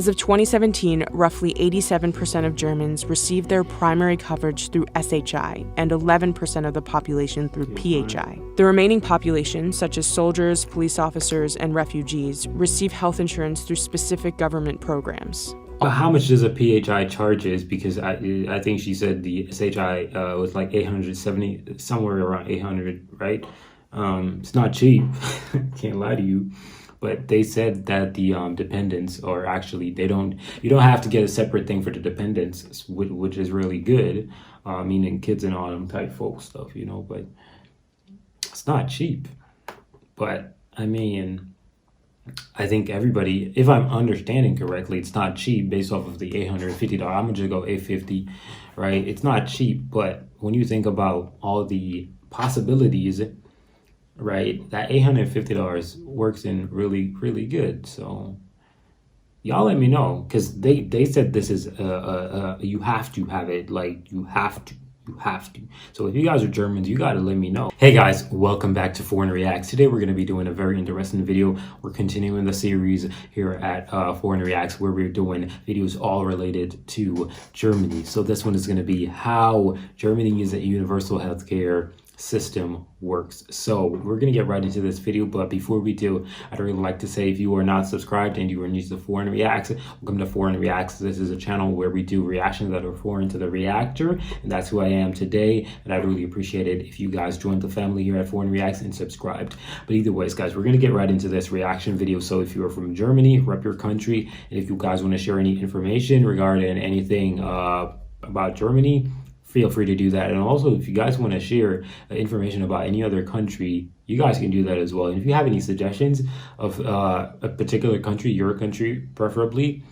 As of 2017, roughly 87% of Germans received their primary coverage through SHI and 11% of the population through PHI. The remaining population, such as soldiers, police officers, and refugees, receive health insurance through specific government programs. How much does a PHI charges? Because I think she said the SHI was like 870, somewhere around 800, right? It's not cheap, can't lie to you. But they said that the dependents are actually, you don't have to get a separate thing for the dependents, which is really good, meaning kids and all them type folk stuff, you know, but it's not cheap. But I mean, I think everybody, if I'm understanding correctly, it's not cheap based off of the $850. I'm gonna just go $850, right? It's not cheap, but when you think about all the possibilities, right, that $850 works in really, really good. So y'all let me know, because they said this is you have to have it, like you have to. So if you guys are Germans, you gotta let me know. Hey guys, welcome back to Foreign Reacts. Today we're gonna be doing a very interesting video. We're continuing the series here at Foreign Reacts, where we're doing videos all related to Germany. So this one is gonna be how Germany's universal healthcare system works. So we're gonna get right into this video, but before we do, I'd really like to say, if you are not subscribed and you are new to Foreign Reacts, welcome to Foreign Reacts. This is a channel where we do reactions that are foreign to the reactor, and that's who I am today, and I'd really appreciate it if you guys joined the family here at Foreign Reacts and subscribed. But either ways, guys, we're gonna get right into this reaction video. So if you are from Germany, rep your country, and if you guys want to share any information regarding anything about Germany, feel free to do that. And also, if you guys want to share information about any other country, you guys can do that as well. And if you have any suggestions of a particular country, your country preferably,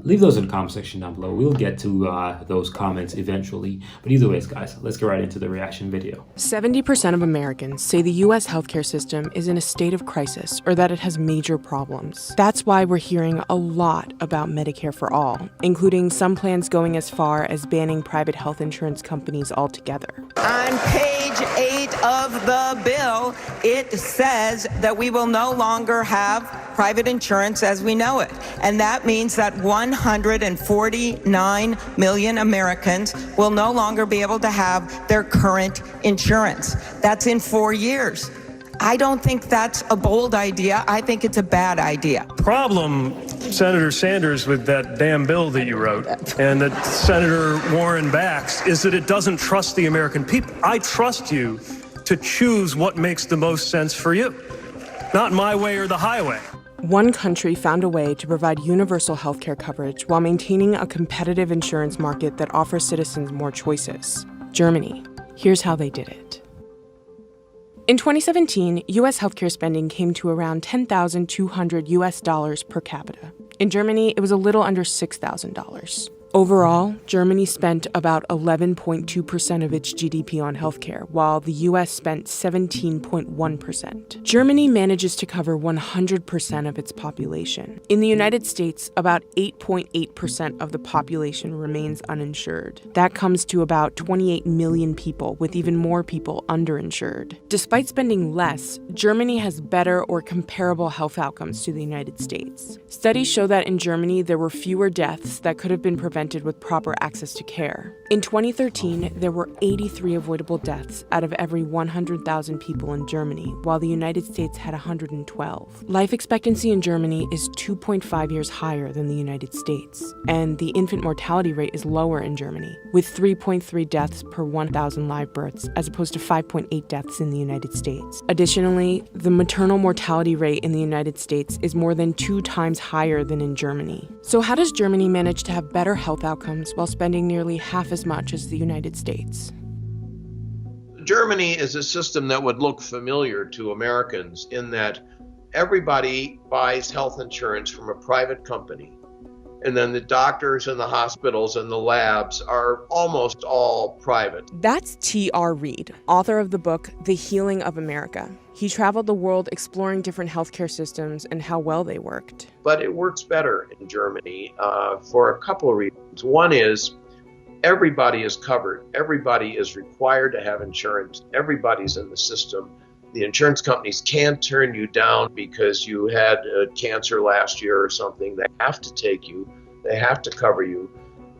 leave those in the comment section down below. We'll get to those comments eventually. But either ways, guys, let's get right into the reaction video. 70% of Americans say the U.S. healthcare system is in a state of crisis or that it has major problems. That's why we're hearing a lot about Medicare for all, including some plans going as far as banning private health insurance companies altogether. On page 8 of the bill, it says that we will no longer have private insurance as we know it. And that means that 149 million Americans will no longer be able to have their current insurance. That's in 4 years. I don't think that's a bold idea. I think it's a bad idea. Problem, Senator Sanders, with that damn bill that you wrote, and that Senator Warren backs, is that it doesn't trust the American people. I trust you to choose what makes the most sense for you, not my way or the highway. One country found a way to provide universal healthcare coverage while maintaining a competitive insurance market that offers citizens more choices: Germany. Here's how they did it. In 2017, U.S. healthcare spending came to around $10,200 per capita. In Germany, it was a little under $6,000. Overall, Germany spent about 11.2% of its GDP on healthcare, while the US spent 17.1%. Germany manages to cover 100% of its population. In the United States, about 8.8% of the population remains uninsured. That comes to about 28 million people, with even more people underinsured. Despite spending less, Germany has better or comparable health outcomes to the United States. Studies show that in Germany, there were fewer deaths that could have been prevented with proper access to care. In 2013, there were 83 avoidable deaths out of every 100,000 people in Germany, while the United States had 112. Life expectancy in Germany is 2.5 years higher than the United States, and the infant mortality rate is lower in Germany, with 3.3 deaths per 1,000 live births, as opposed to 5.8 deaths in the United States. Additionally, the maternal mortality rate in the United States is more than 2 times higher than in Germany. So how does Germany manage to have better health outcomes while spending nearly half as much as the United States? Germany is a system that would look familiar to Americans in that everybody buys health insurance from a private company, and then the doctors and the hospitals and the labs are almost all private. That's T.R. Reid, author of the book The Healing of America. He traveled the world exploring different healthcare systems and how well they worked. But it works better in Germany for a couple of reasons. One is everybody is covered. Everybody is required to have insurance. Everybody's in the system. The insurance companies can't turn you down because you had cancer last year or something. They have to take you. They have to cover you.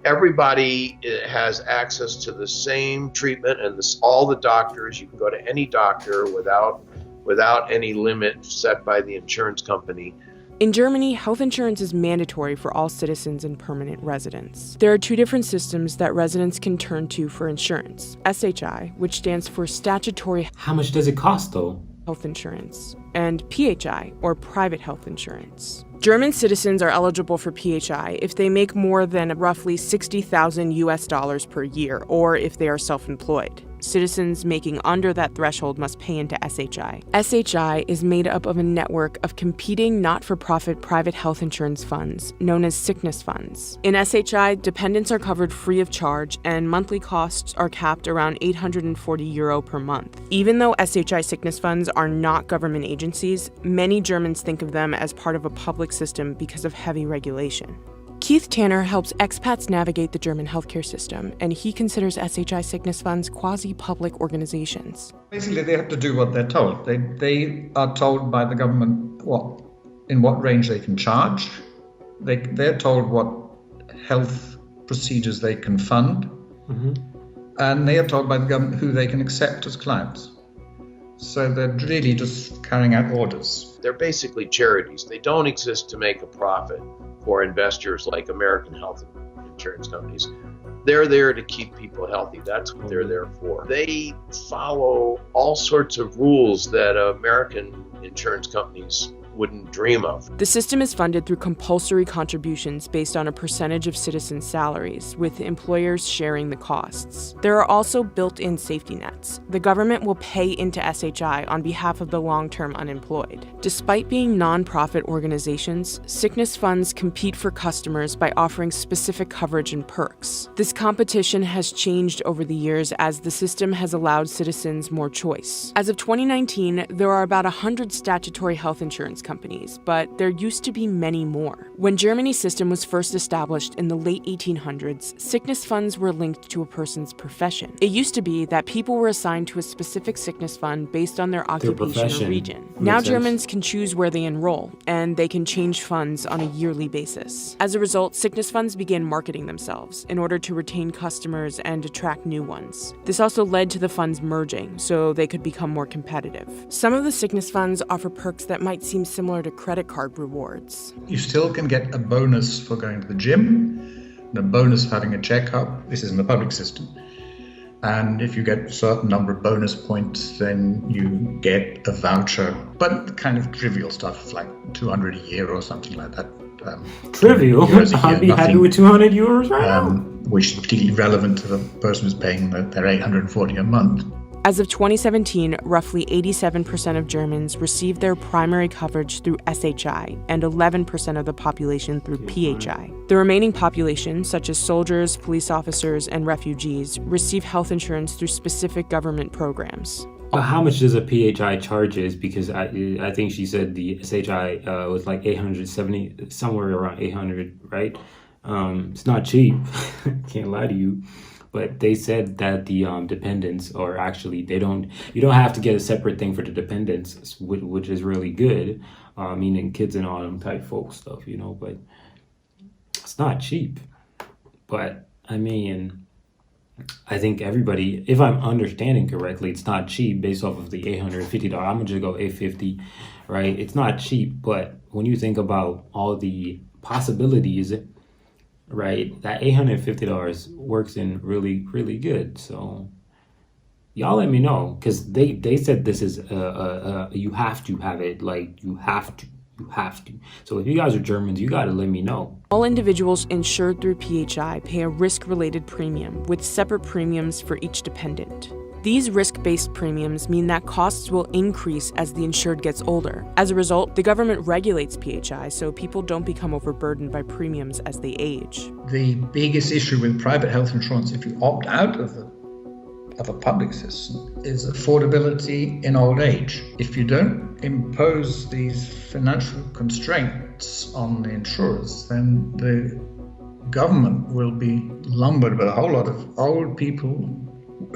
Everybody has access to the same treatment, and all the doctors, you can go to any doctor without any limit set by the insurance company. In Germany, health insurance is mandatory for all citizens and permanent residents. There are two different systems that residents can turn to for insurance: SHI, which stands for Statutory How much does it cost though? Health Insurance, and PHI, or Private Health Insurance. German citizens are eligible for PHI if they make more than roughly $60,000 per year, or if they are self-employed. Citizens making under that threshold must pay into SHI. SHI is made up of a network of competing not-for-profit private health insurance funds, known as sickness funds. In SHI, dependents are covered free of charge, and monthly costs are capped around €840 per month. Even though SHI sickness funds are not government agencies, many Germans think of them as part of a public system because of heavy regulation. Keith Tanner helps expats navigate the German healthcare system, and he considers SHI sickness funds quasi-public organizations. Basically, they have to do what they're told. They are told by the government in what range they can charge. They're told what health procedures they can fund, and they are told by the government who they can accept as clients. So they're really just carrying out orders. They're basically charities. They don't exist to make a profit for investors like American health insurance companies. They're there to keep people healthy. That's what they're there for. They follow all sorts of rules that American insurance companies wouldn't dream of. The system is funded through compulsory contributions based on a percentage of citizens' salaries, with employers sharing the costs. There are also built-in safety nets. The government will pay into SHI on behalf of the long-term unemployed. Despite being non-profit organizations, sickness funds compete for customers by offering specific coverage and perks. This competition has changed over the years as the system has allowed citizens more choice. As of 2019, there are about 100 statutory health insurance companies, but there used to be many more. When Germany's system was first established in the late 1800s, sickness funds were linked to a person's profession. It used to be that people were assigned to a specific sickness fund based on their occupation or region. Now Germans can choose where they enroll, and they can change funds on a yearly basis. As a result, sickness funds began marketing themselves in order to retain customers and attract new ones. This also led to the funds merging, so they could become more competitive. Some of the sickness funds offer perks that might seem similar to credit card rewards. You still can get a bonus for going to the gym, and a bonus for having a checkup. This is in the public system. And if you get a certain number of bonus points, then you get a voucher. But kind of trivial stuff, like 200 a year or something like that. Trivial? I'd be happy with 200 euros right now. Which is particularly relevant to the person who's paying their 840 a month. As of 2017, roughly 87% of Germans received their primary coverage through SHI and 11% of the population through PHI. The remaining population, such as soldiers, police officers, and refugees, receive health insurance through specific government programs. But how much does a PHI charges? Because I think she said the SHI was like 870, somewhere around 800, right? It's not cheap. Can't lie to you. But they said that the dependents are actually, you don't have to get a separate thing for the dependents, which is really good. Meaning kids and all them type folk stuff, but it's not cheap. But I mean, I think everybody, if I'm understanding correctly, it's not cheap based off of the $850. I'm gonna just go $850, right? It's not cheap, but when you think about all the possibilities, right, that $850 works in really, really good. So y'all let me know, because they said this is you have to have it, like you have to. So if you guys are Germans, you gotta let me know. All individuals insured through PHI pay a risk-related premium with separate premiums for each dependent. These risk-based premiums mean that costs will increase as the insured gets older. As a result, the government regulates PHI so people don't become overburdened by premiums as they age. The biggest issue with private health insurance, if you opt out of a public system, is affordability in old age. If you don't impose these financial constraints on the insurers, then the government will be lumbered with a whole lot of old people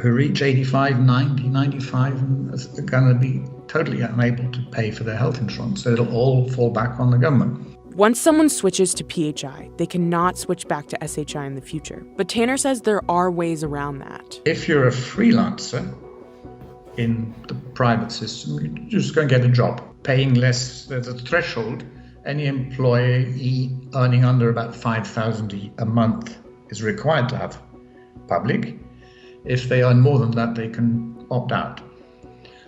who reach 85, 90, 95 and are going to be totally unable to pay for their health insurance. So it'll all fall back on the government. Once someone switches to PHI, they cannot switch back to SHI in the future. But Tanner says there are ways around that. If you're a freelancer in the private system, you're just going to get a job. Paying less, there's a threshold. Any employee earning under about $5,000 a month is required to have public. If they earn more than that, they can opt out.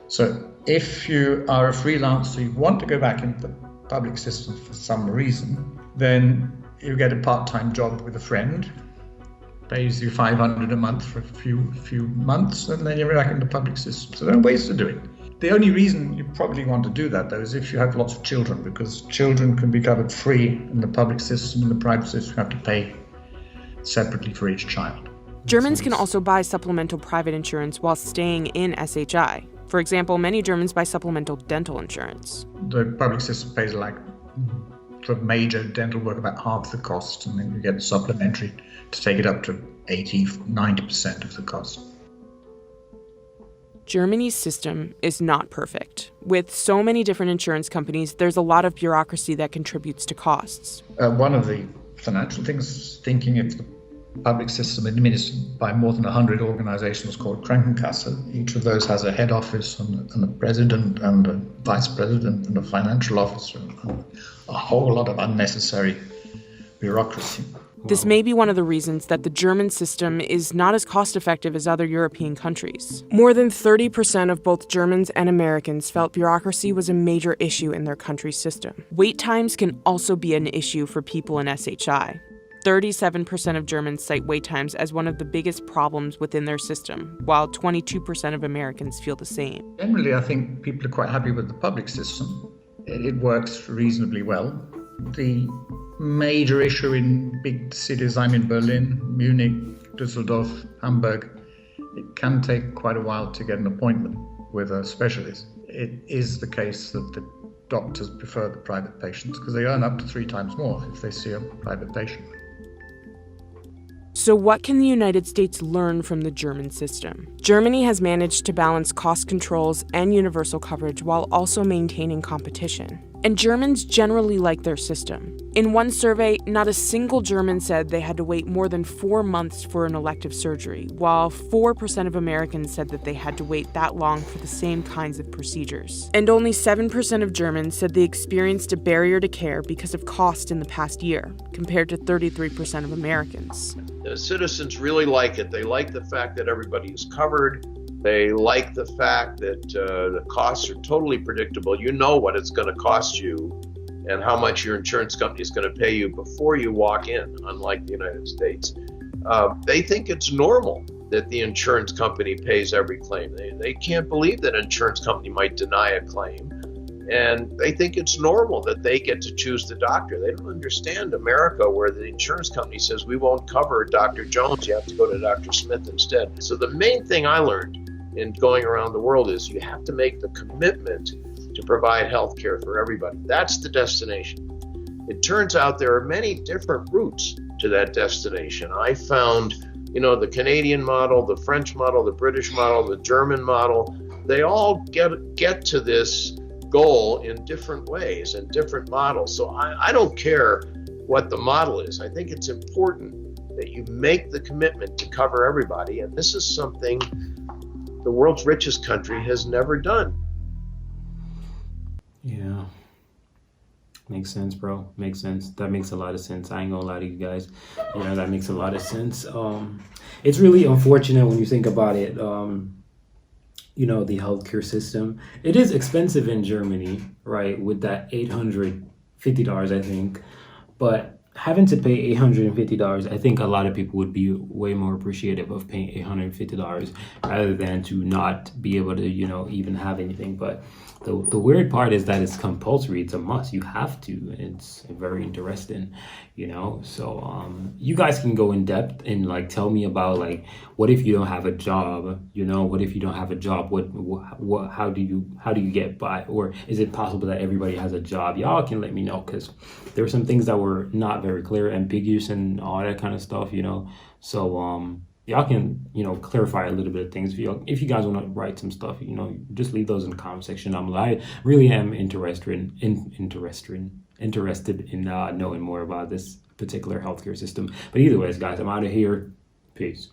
So if you are a freelancer, you want to go back into the public system for some reason, then you get a part-time job with a friend, pays you $500 a month for a few months, and then you're back in the public system. So there are ways to do it. The only reason you probably want to do that, though, is if you have lots of children, because children can be covered free in the public system. In the private system, you have to pay separately for each child. Germans can also buy supplemental private insurance while staying in SHI. For example, many Germans buy supplemental dental insurance. The public system pays for major dental work about half the cost, and then you get supplementary to take it up to 80-90% of the cost. Germany's system is not perfect. With so many different insurance companies, there's a lot of bureaucracy that contributes to costs. One of the financial things, thinking if the public system administered by more than 100 organizations called Krankenkasse. Each of those has a head office and a president and a vice president and a financial officer and a whole lot of unnecessary bureaucracy. This may be one of the reasons that the German system is not as cost-effective as other European countries. More than 30% of both Germans and Americans felt bureaucracy was a major issue in their country's system. Wait times can also be an issue for people in SHI. 37% of Germans cite wait times as one of the biggest problems within their system, while 22% of Americans feel the same. Generally, I think people are quite happy with the public system. It works reasonably well. The major issue in big cities, I'm in Berlin, Munich, Düsseldorf, Hamburg, it can take quite a while to get an appointment with a specialist. It is the case that the doctors prefer the private patients because they earn up to 3 times more if they see a private patient. So what can the United States learn from the German system? Germany has managed to balance cost controls and universal coverage while also maintaining competition. And Germans generally like their system. In one survey, not a single German said they had to wait more than 4 months for an elective surgery, while 4% of Americans said that they had to wait that long for the same kinds of procedures. And only 7% of Germans said they experienced a barrier to care because of cost in the past year, compared to 33% of Americans. The citizens really like it. They like the fact that everybody is covered. They like the fact that the costs are totally predictable. You know what it's going to cost you and how much your insurance company is going to pay you before you walk in, unlike the United States. They think it's normal that the insurance company pays every claim. They can't believe that an insurance company might deny a claim. And they think it's normal that they get to choose the doctor. They don't understand America, where the insurance company says, we won't cover Dr. Jones, you have to go to Dr. Smith instead. So the main thing I learned in going around the world is you have to make the commitment to provide health care for everybody. That's the destination. It turns out there are many different routes to that destination. I found, the Canadian model, the French model, the British model, the German model, they all get to this goal in different ways and different models. So I don't care what the model is. I think it's important that you make the commitment to cover everybody. And this is something the world's richest country has never done. Yeah. Makes sense, bro. Makes sense. That makes a lot of sense. I ain't gonna lie to you guys. That makes a lot of sense. It's really unfortunate when you think about it. The healthcare system. It is expensive in Germany, right? With that $850, I think. But having to pay $850, I think a lot of people would be way more appreciative of paying $850 rather than to not be able to, even have anything. But the weird part is that it's compulsory. It's a must. You have to. It's very interesting, So you guys can go in depth and tell me about what if you don't have a job? What if you don't have a job? What how do you get by? Or is it possible that everybody has a job? Y'all can let me know, because there were some things that were not very clear, ambiguous, and all that kind of stuff. So y'all can, clarify a little bit of things. If you guys want to write some stuff, just leave those in the comment section. I really am interested in knowing more about this particular healthcare system. But either ways, guys, I'm out of here. Peace.